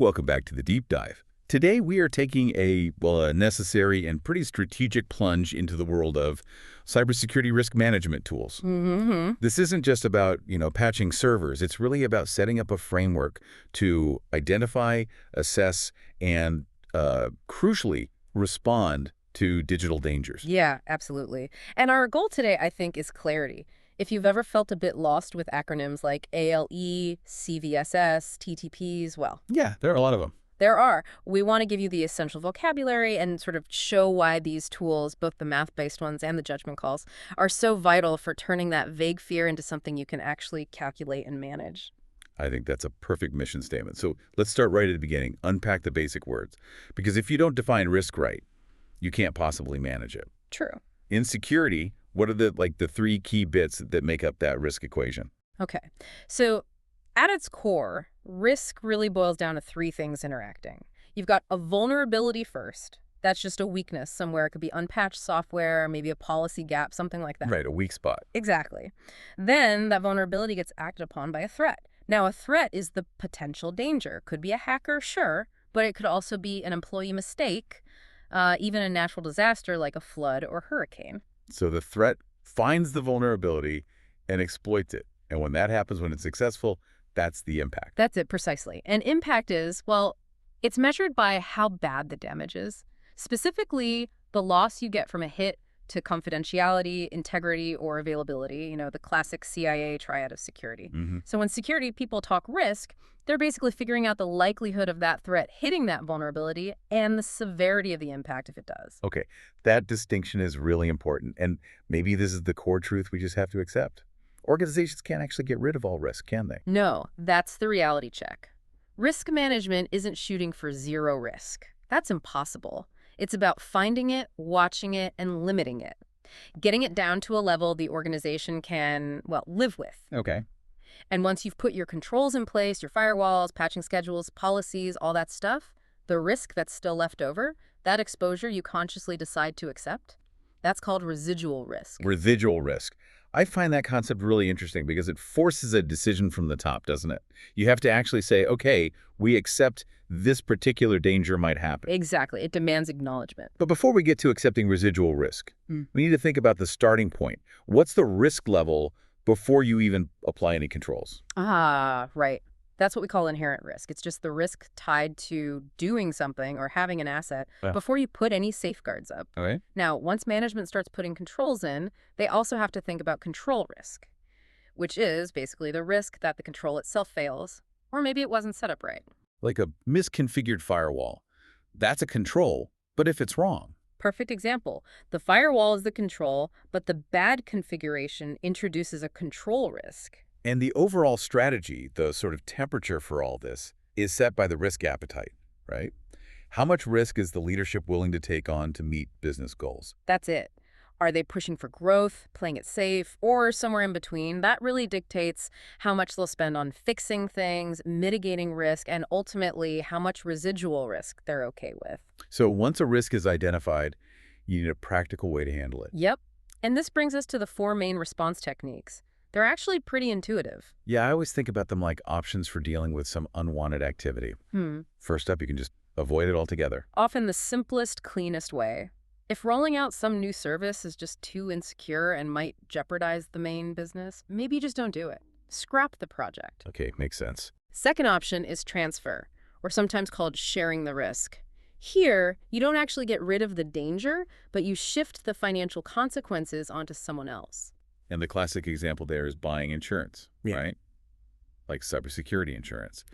Welcome back to the Deep Dive. Today we are taking a necessary and pretty strategic plunge into the world of cybersecurity risk management tools. Mm-hmm. This isn't just about, patching servers. It's really about setting up a framework to identify, assess, and crucially, respond to digital dangers. Yeah, absolutely. And our goal today, I think, is clarity. If you've ever felt a bit lost with acronyms like ALE, CVSS, TTPs, well, Yeah, there are a lot of them. there are. We want to give you the essential vocabulary and sort of show why these tools, both the math-based ones and the judgment calls, are so vital for turning that vague fear into something you can actually calculate and manage. I think that's a perfect mission statement. So let's start right at the beginning. Unpack the basic words. Because if you don't define risk right, you can't possibly manage it. True. In security, what are the three key bits that make up that risk equation? Okay. So at its core, risk really boils down to three things interacting. You've got a vulnerability first. That's just a weakness somewhere. It could be unpatched software, maybe a policy gap, something like that. Right, a weak spot. Exactly. Then that vulnerability gets acted upon by a threat. Now, a threat is the potential danger. Could be a hacker, sure, but it could also be an employee mistake, even a natural disaster like a flood or hurricane. So the threat finds the vulnerability and exploits it. And when that happens, when it's successful, that's the impact. That's it, precisely. And impact is, well, it's measured by how bad the damage is. Specifically, the loss you get from a hit to confidentiality, integrity, or availability, the classic CIA triad of security. So when security people talk risk, they're basically figuring out the likelihood of that threat hitting that vulnerability and the severity of the impact if it does. Okay, that distinction is really important. And maybe this is the core truth we just have to accept. Organizations can't actually get rid of all risk, can they? No, that's the reality check. Risk management isn't shooting for zero risk. That's impossible. It's about finding it, watching it, and limiting it. Getting it down to a level the organization can, well, live with. Okay. And once you've put your controls in place, your firewalls, patching schedules, policies, all that stuff, the risk that's still left over, that exposure you consciously decide to accept, that's called residual risk. Residual risk. I find that concept really interesting because it forces a decision from the top, doesn't it? You have to actually say, okay, we accept this particular danger might happen. Exactly. It demands acknowledgement. But before we get to accepting residual risk, we need to think about the starting point. What's the risk level before you even apply any controls? Ah, right. That's what we call inherent risk. It's just the risk tied to doing something or having an asset before you put any safeguards up. Okay. Now, once management starts putting controls in, they also have to think about control risk, which is basically the risk that the control itself fails, or maybe it wasn't set up right. Like a misconfigured firewall. That's a control, but if it's wrong. Perfect example. The firewall is the control, but the bad configuration introduces a control risk. And the overall strategy, the sort of temperature for all this, is set by the risk appetite, right? How much risk is the leadership willing to take on to meet business goals? That's it. Are they pushing for growth, playing it safe, or somewhere in between? That really dictates how much they'll spend on fixing things, mitigating risk, and ultimately how much residual risk they're okay with. So once a risk is identified, you need a practical way to handle it. Yep. And this brings us to the four main response techniques. They're actually pretty intuitive. Yeah, I always think about them like options for dealing with some unwanted activity. First up, you can just avoid it altogether. Often the simplest, cleanest way. If rolling out some new service is just too insecure and might jeopardize the main business, maybe you just don't do it. Scrap the project. Okay, makes sense. Second option is transfer, or sometimes called sharing the risk. Here, you don't actually get rid of the danger, but you shift the financial consequences onto someone else. And the classic example there is buying insurance, right? Like cybersecurity insurance.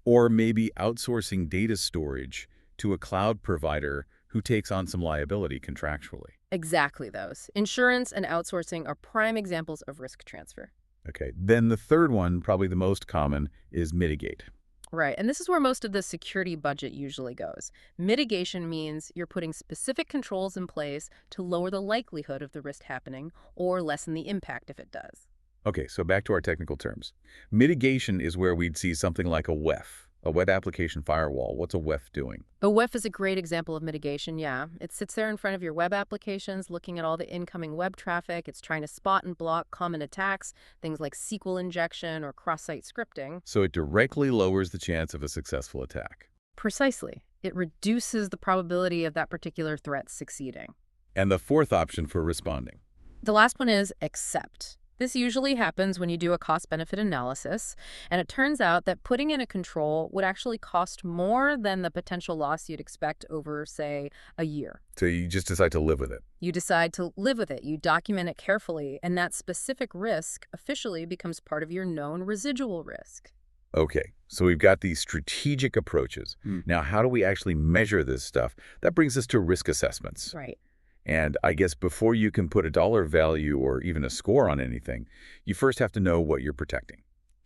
Or maybe outsourcing data storage to a cloud provider who takes on some liability contractually. Exactly those. Insurance and outsourcing are prime examples of risk transfer. Okay, then the third one, probably the most common, is mitigate. Right, and this is where most of the security budget usually goes. Mitigation means you're putting specific controls in place to lower the likelihood of the risk happening or lessen the impact if it does. Okay, so back to our technical terms. Mitigation is where we'd see something like a WEF, a web application firewall. What's a WEF doing? A WEF is a great example of mitigation, yeah. It sits there in front of your web applications, looking at all the incoming web traffic. It's trying to spot and block common attacks, things like SQL injection or cross-site scripting. So it directly lowers the chance of a successful attack. Precisely. It reduces the probability of that particular threat succeeding. And the fourth option for responding. The last one is accept. This usually happens when you do a cost-benefit analysis, and it turns out that putting in a control would actually cost more than the potential loss you'd expect over, say, a year. So you just decide to live with it. You decide to live with it, you document it carefully, and that specific risk officially becomes part of your known residual risk. Okay, so we've got these strategic approaches. Now, how do we actually measure this stuff? That brings us to risk assessments. Right. And I guess before you can put a dollar value or even a score on anything, you first have to know what you're protecting.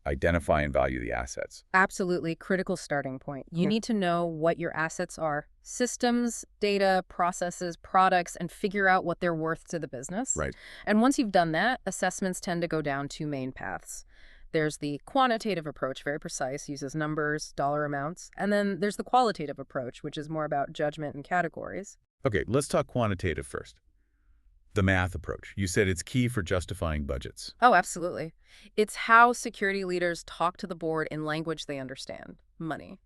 Identify and value the assets. Absolutely critical starting point. You need to know what your assets are. Systems, data, processes, products, and figure out what they're worth to the business. Right. And once you've done that, assessments tend to go down two main paths. There's the quantitative approach, very precise, uses numbers, dollar amounts. And then there's the qualitative approach, which is more about judgment and categories. Okay, let's talk quantitative first. The math approach. You said it's key for justifying budgets. Oh, absolutely. It's how security leaders talk to the board in language they understand, money.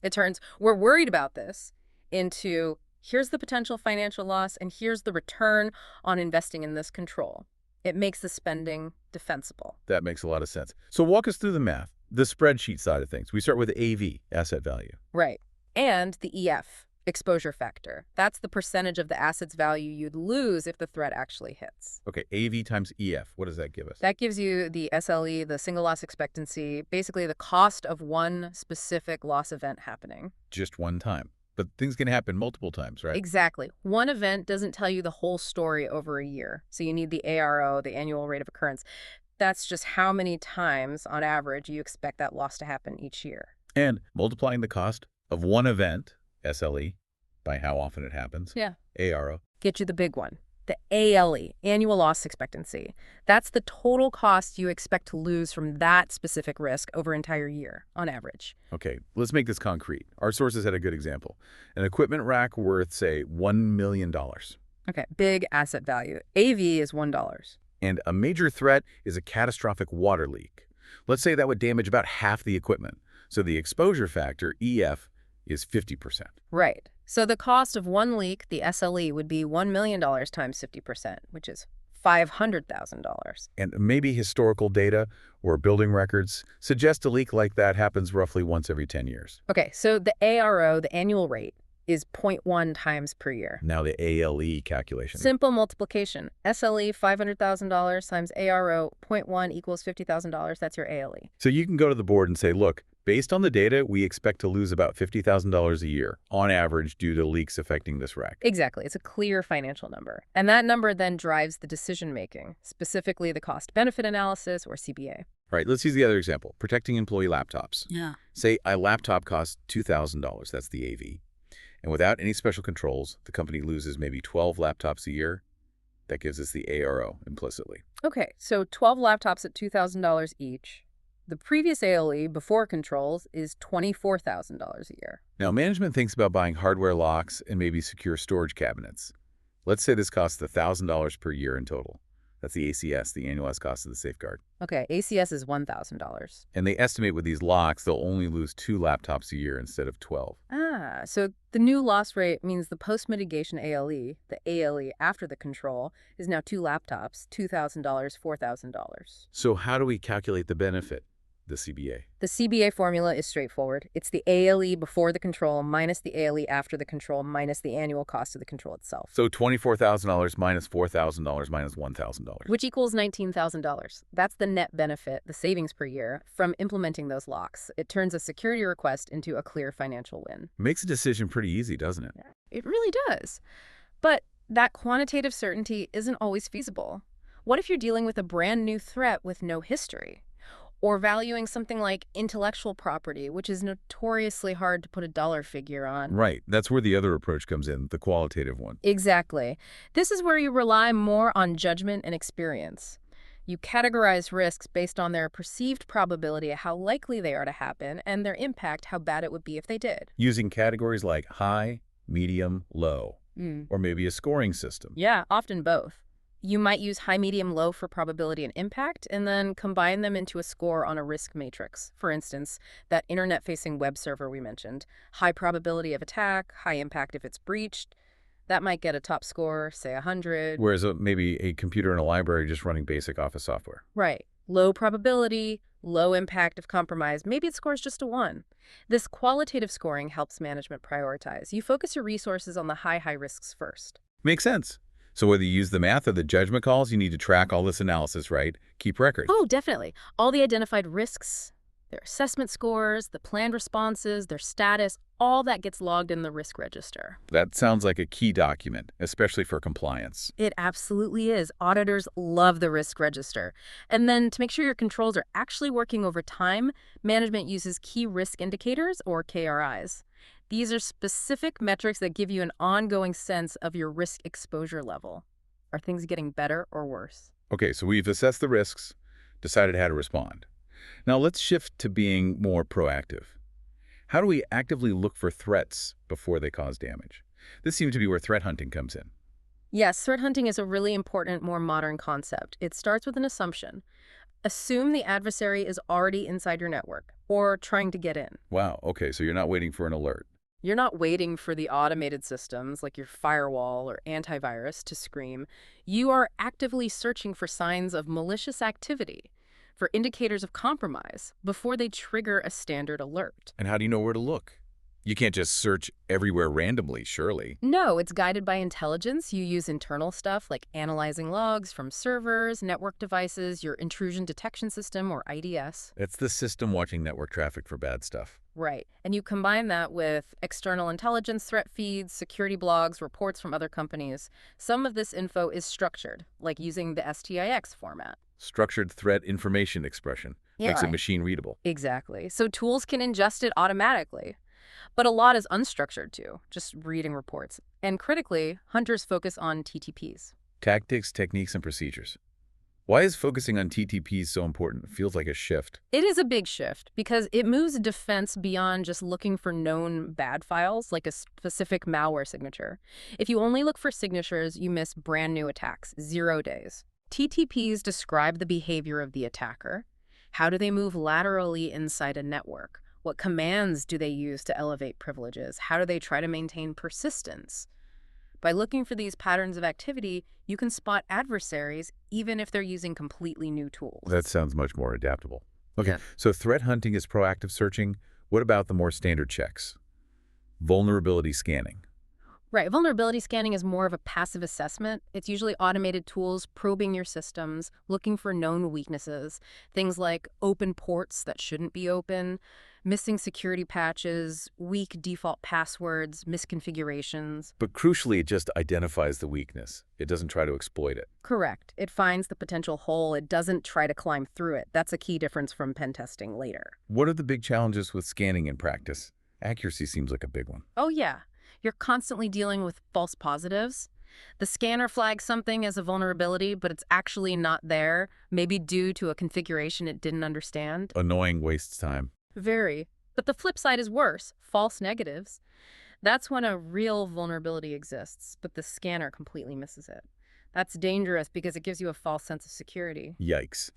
It turns, we're worried about this, into here's the potential financial loss and here's the return on investing in this control. It makes the spending defensible. That makes a lot of sense. So walk us through the math, the spreadsheet side of things. We start with AV, asset value. Right. And the EF, exposure factor. That's the percentage of the asset's value you'd lose if the threat actually hits. Okay, AV times EF. What does that give us? That gives you the SLE, the single loss expectancy, basically the cost of one specific loss event happening. Just one time. But things can happen multiple times, right? Exactly. One event doesn't tell you the whole story over a year. So you need the ARO, the annual rate of occurrence. That's just how many times, on average, you expect that loss to happen each year. And multiplying the cost of one event, SLE, by how often it happens. Yeah. ARO. Get you the big one. The ALE, annual loss expectancy. That's the total cost you expect to lose from that specific risk over an entire year, on average. Okay, let's make this concrete. Our sources had a good example. An equipment rack worth, say, $1 million. Okay, big asset value. AV is $1. And a major threat is a catastrophic water leak. Let's say that would damage about half the equipment. So the exposure factor, EF, is 50%. Right. So the cost of one leak, the SLE, would be $1 million times 50%, which is $500,000. And maybe historical data or building records suggest a leak like that happens roughly once every 10 years. Okay, so the ARO, the annual rate, is 0.1 times per year. Now the ALE calculation. Simple multiplication. SLE, $500,000 times ARO, 0.1 equals $50,000. That's your ALE. So you can go to the board and say, look, based on the data, we expect to lose about $50,000 a year, on average, due to leaks affecting this rack. Exactly. It's a clear financial number. And that number then drives the decision-making, specifically the cost-benefit analysis, or CBA. All right, let's use the other example, protecting employee laptops. Yeah. Say a laptop costs $2,000, that's the AV. And without any special controls, the company loses maybe 12 laptops a year. That gives us the ARO implicitly. Okay, so 12 laptops at $2,000 each. The previous ALE before controls is $24,000 a year. Now, management thinks about buying hardware locks and maybe secure storage cabinets. Let's say this costs $1,000 per year in total. That's the ACS, the annualized cost of the safeguard. Okay, ACS is $1,000. And they estimate with these locks, they'll only lose 2 laptops a year instead of 12. Ah, so the new loss rate means the post-mitigation ALE, the ALE after the control, is now 2 laptops, $2,000, $4,000. So how do we calculate the benefit? The CBA. The CBA formula is straightforward. It's the ALE before the control minus the ALE after the control minus the annual cost of the control itself. So $24,000 minus $4,000 minus $1,000. Which equals $19,000. That's the net benefit, the savings per year, from implementing those locks. It turns a security request into a clear financial win. Makes a decision pretty easy, doesn't it? It really does. But that quantitative certainty isn't always feasible. What if you're dealing with a brand new threat with no history? Or valuing something like intellectual property, which is notoriously hard to put a dollar figure on. Right. That's where the other approach comes in, the qualitative one. Exactly. This is where you rely more on judgment and experience. You categorize risks based on their perceived probability of how likely they are to happen and their impact, how bad it would be if they did. Using categories like high, medium, low, or maybe a scoring system. Yeah, often both. You might use high, medium, low for probability and impact, and then combine them into a score on a risk matrix. For instance, that internet-facing web server we mentioned. High probability of attack, high impact if it's breached. That might get a top score, say 100. Whereas maybe a computer in a library just running basic office software. Right. Low probability, low impact of compromise. Maybe it scores just a 1. This qualitative scoring helps management prioritize. You focus your resources on the high risks first. Makes sense. So whether you use the math or the judgment calls, you need to track all this analysis, right? Keep records. Oh, definitely. All the identified risks, their assessment scores, the planned responses, their status, all that gets logged in the risk register. That sounds like a key document, especially for compliance. It absolutely is. Auditors love the risk register. And then to make sure your controls are actually working over time, management uses key risk indicators, or KRIs. These are specific metrics that give you an ongoing sense of your risk exposure level. Are things getting better or worse? Okay, so we've assessed the risks, decided how to respond. Now let's shift to being more proactive. How do we actively look for threats before they cause damage? This seems to be where threat hunting comes in. Yes, threat hunting is a really important, more modern concept. It starts with an assumption. Assume the adversary is already inside your network or trying to get in. Wow, okay, so you're not waiting for an alert. You're not waiting for the automated systems like your firewall or antivirus to scream. You are actively searching for signs of malicious activity, for indicators of compromise, before they trigger a standard alert. And how do you know where to look? You can't just search everywhere randomly, surely. No, it's guided by intelligence. You use internal stuff like analyzing logs from servers, network devices, your intrusion detection system, or IDS. It's the system watching network traffic for bad stuff. Right. And you combine that with external intelligence threat feeds, security blogs, reports from other companies. Some of this info is structured, like using the STIX format. Structured threat information expression. Yeah, Makes it right. machine readable. Exactly. So tools can ingest it automatically. But a lot is unstructured too, just reading reports. And critically, hunters focus on TTPs. Tactics, techniques, and procedures. Why is focusing on TTPs so important? It feels like a shift. It is a big shift because it moves defense beyond just looking for known bad files like a specific malware signature. If you only look for signatures, you miss brand new attacks, 0 days. TTPs describe the behavior of the attacker. How do they move laterally inside a network? What commands do they use to elevate privileges? How do they try to maintain persistence? By looking for these patterns of activity, you can spot adversaries even if they're using completely new tools. That sounds much more adaptable. Okay, Yeah. so threat hunting is proactive searching. What about the more standard checks? Vulnerability scanning. Right. Vulnerability scanning is more of a passive assessment. It's usually automated tools probing your systems, looking for known weaknesses, things like open ports that shouldn't be open, missing security patches, weak default passwords, misconfigurations. But crucially, it just identifies the weakness. It doesn't try to exploit it. Correct. It finds the potential hole. It doesn't try to climb through it. That's a key difference from pen testing later. What are the big challenges with scanning in practice? Accuracy seems like a big one. Oh, yeah. You're constantly dealing with false positives. The scanner flags something as a vulnerability, but it's actually not there, maybe due to a configuration it didn't understand. Annoying wastes time. Very. But the flip side is worse, false negatives. That's when a real vulnerability exists, but the scanner completely misses it. That's dangerous because it gives you a false sense of security. Yikes.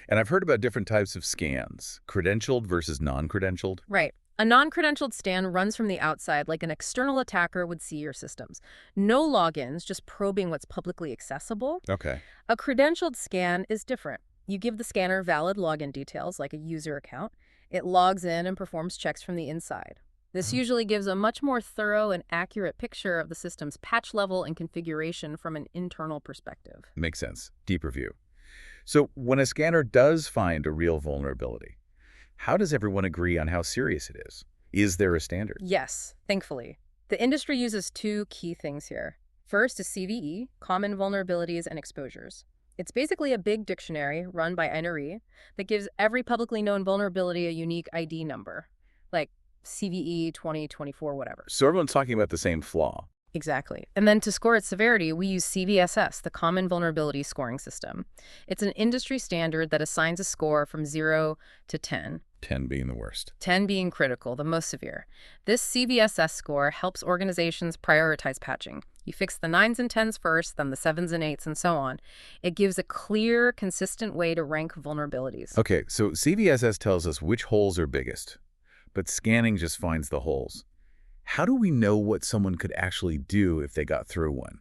And I've heard about different types of scans, credentialed versus non-credentialed. Right. A non-credentialed scan runs from the outside like an external attacker would see your systems. No logins, just probing what's publicly accessible. Okay. A credentialed scan is different. You give the scanner valid login details, like a user account. It logs in and performs checks from the inside. This usually gives a much more thorough and accurate picture of the system's patch level and configuration from an internal perspective. Makes sense. Deeper view. So when a scanner does find a real vulnerability, how does everyone agree on how serious it is? Is there a standard? Yes, thankfully. The industry uses 2 key things here. First is CVE, Common Vulnerabilities and Exposures. It's basically a big dictionary run by NRE that gives every publicly known vulnerability a unique ID number, like CVE 2024, whatever. So everyone's talking about the same flaw. Exactly. And then to score its severity, we use CVSS, the Common Vulnerability Scoring System. It's an industry standard that assigns a score from 0 to 10. 10 being the worst. 10 being critical, the most severe. This CVSS score helps organizations prioritize patching. You fix the 9s and 10s first, then the 7s and 8s, and so on. It gives a clear, consistent way to rank vulnerabilities. Okay, so CVSS tells us which holes are biggest, but scanning just finds the holes. How do we know what someone could actually do if they got through one?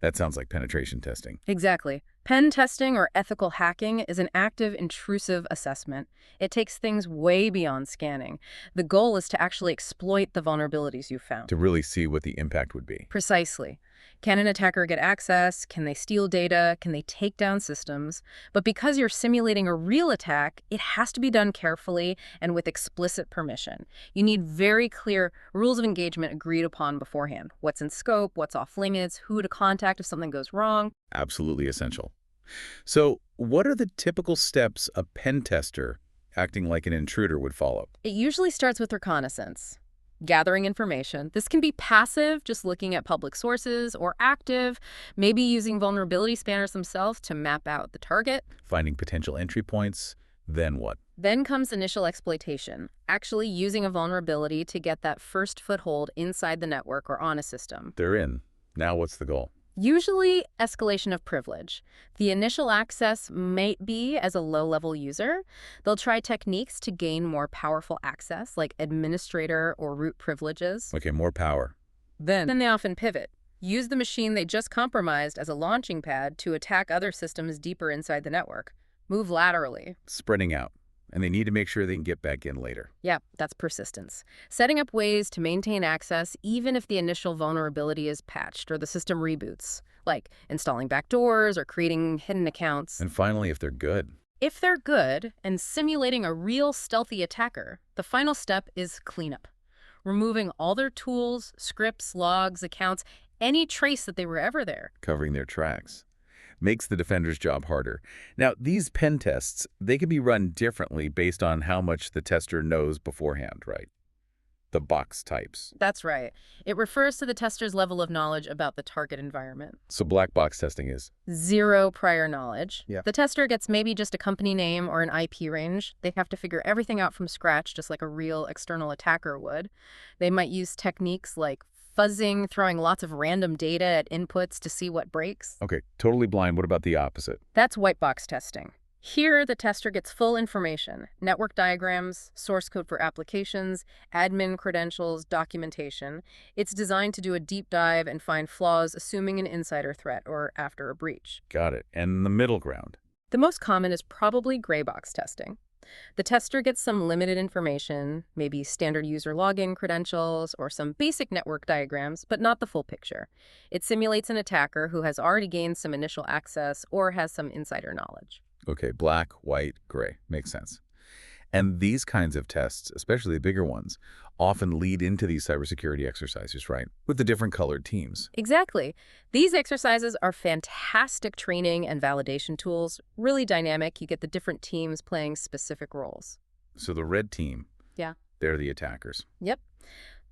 That sounds like penetration testing. Exactly. Pen testing or ethical hacking is an active, intrusive assessment. It takes things way beyond scanning. The goal is to actually exploit the vulnerabilities you found. To really see what the impact would be. Precisely. Can an attacker get access? Can they steal data? Can they take down systems? But because you're simulating a real attack, it has to be done carefully and with explicit permission. You need very clear rules of engagement agreed upon beforehand. What's in scope, what's off limits, who to contact if something goes wrong. Absolutely essential. So, what are the typical steps a pen tester acting like an intruder would follow? It usually starts with reconnaissance. Gathering information. This can be passive, just looking at public sources, or active, maybe using vulnerability spanners themselves to map out the target. Finding potential entry points, then what? Then comes initial exploitation, actually using a vulnerability to get that first foothold inside the network or on a system. They're in. Now what's the goal? Usually, escalation of privilege. The initial access might be as a low-level user. They'll try techniques to gain more powerful access, like administrator or root privileges. Okay, more power. Then they often pivot. Use the machine they just compromised as a launching pad to attack other systems deeper inside the network. Move laterally. Spreading out. And they need to make sure they can get back in later. Yeah, that's persistence. Setting up ways to maintain access even if the initial vulnerability is patched or the system reboots, like installing backdoors or creating hidden accounts. And finally, if they're good. If they're good and simulating a real stealthy attacker, the final step is cleanup. Removing all their tools, scripts, logs, accounts, any trace that they were ever there. Covering their tracks. Makes the defender's job harder. Now, these pen tests, they can be run differently based on how much the tester knows beforehand, right? The box types. That's right. It refers to the tester's level of knowledge about the target environment. So black box testing is? Zero prior knowledge. Yeah. The tester gets maybe just a company name or an IP range. They have to figure everything out from scratch, just like a real external attacker would. They might use techniques like fuzzing, throwing lots of random data at inputs to see what breaks. Okay, totally blind. What about the opposite? That's white box testing. Here, the tester gets full information, network diagrams, source code for applications, admin credentials, documentation. It's designed to do a deep dive and find flaws assuming an insider threat or after a breach. Got it. And the middle ground? The most common is probably gray box testing. The tester gets some limited information, maybe standard user login credentials or some basic network diagrams, but not the full picture. It simulates an attacker who has already gained some initial access or has some insider knowledge. Okay, black, white, gray. Makes sense. And these kinds of tests, especially the bigger ones, often lead into these cybersecurity exercises, right? With the different colored teams. Exactly. These exercises are fantastic training and validation tools, really dynamic. You get the different teams playing specific roles. So the red team, Yeah. they're the attackers. Yep.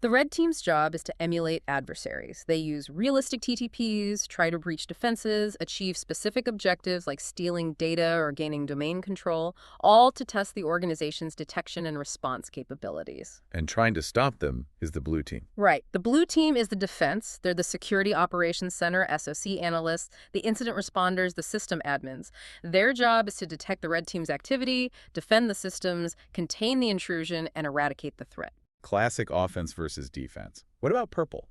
The red team's job is to emulate adversaries. They use realistic TTPs, try to breach defenses, achieve specific objectives like stealing data or gaining domain control, all to test the organization's detection and response capabilities. And trying to stop them is the blue team. Right. The blue team is the defense. They're the Security Operations Center, SOC analysts, the incident responders, the system admins. Their job is to detect the red team's activity, defend the systems, contain the intrusion, and eradicate the threat. Classic offense versus defense. What about purple?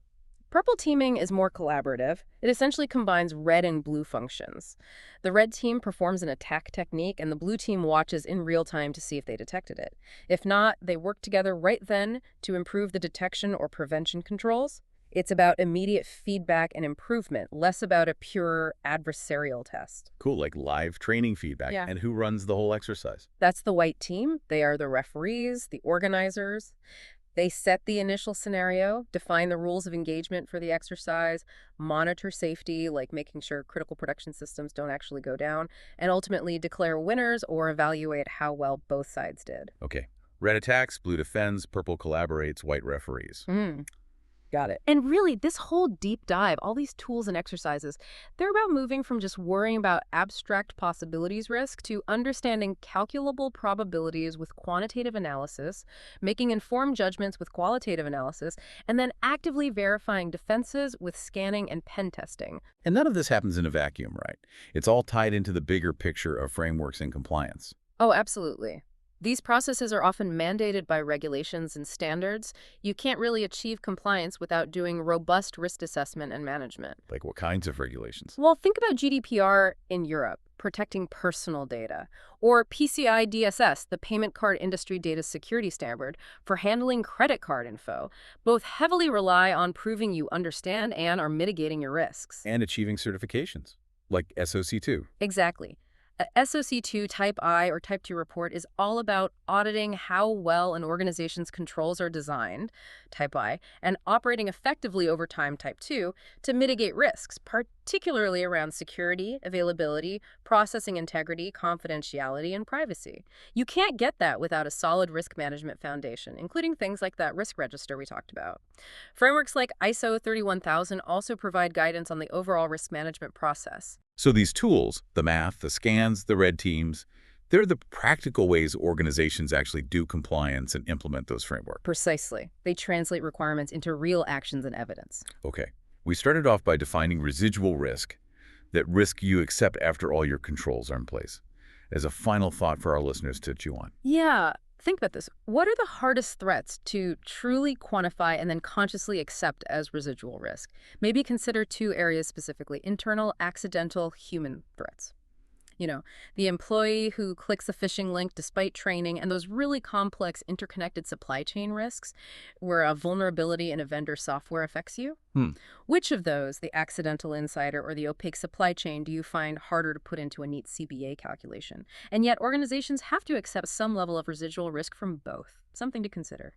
Purple teaming is more collaborative. It essentially combines red and blue functions. The red team performs an attack technique, and the blue team watches in real time to see if they detected it. If not, they work together right then to improve the detection or prevention controls. It's about immediate feedback and improvement, less about a pure adversarial test. Cool, like live training feedback. Yeah. And who runs the whole exercise? That's the white team. They are the referees, the organizers. They set the initial scenario, define the rules of engagement for the exercise, monitor safety, like making sure critical production systems don't actually go down, and ultimately declare winners or evaluate how well both sides did. Okay. Red attacks, blue defends, purple collaborates, white referees. Got it. And really, this whole deep dive, all these tools and exercises, they're about moving from just worrying about abstract possibilities risk to understanding calculable probabilities with quantitative analysis, making informed judgments with qualitative analysis, and then actively verifying defenses with scanning and pen testing. And none of this happens in a vacuum, right? It's all tied into the bigger picture of frameworks and compliance. Oh, absolutely. These processes are often mandated by regulations and standards. You can't really achieve compliance without doing robust risk assessment and management. Like what kinds of regulations? Well, think about GDPR in Europe, protecting personal data, or PCI DSS, the Payment Card Industry Data Security Standard, for handling credit card info. Both heavily rely on proving you understand and are mitigating your risks. And achieving certifications, like SOC2. Exactly. A SOC2 Type I or Type 2 report is all about auditing how well an organization's controls are designed, Type I, and operating effectively over time, Type 2, to mitigate risks, particularly around security, availability, processing integrity, confidentiality, and privacy. You can't get that without a solid risk management foundation, including things like that risk register we talked about. Frameworks like ISO 31000 also provide guidance on the overall risk management process. So these tools, the math, the scans, the red teams, they're the practical ways organizations actually do compliance and implement those frameworks. Precisely. They translate requirements into real actions and evidence. Okay, we started off by defining residual risk, that risk you accept after all your controls are in place. As a final thought for our listeners to chew on. Yeah, think about this. What are the hardest threats to truly quantify and then consciously accept as residual risk? Maybe consider two areas specifically: internal, accidental, human threats. The employee who clicks a phishing link despite training, and those really complex interconnected supply chain risks where a vulnerability in a vendor software affects you. Hmm. Which of those, the accidental insider or the opaque supply chain, do you find harder to put into a neat CBA calculation? And yet organizations have to accept some level of residual risk from both. Something to consider.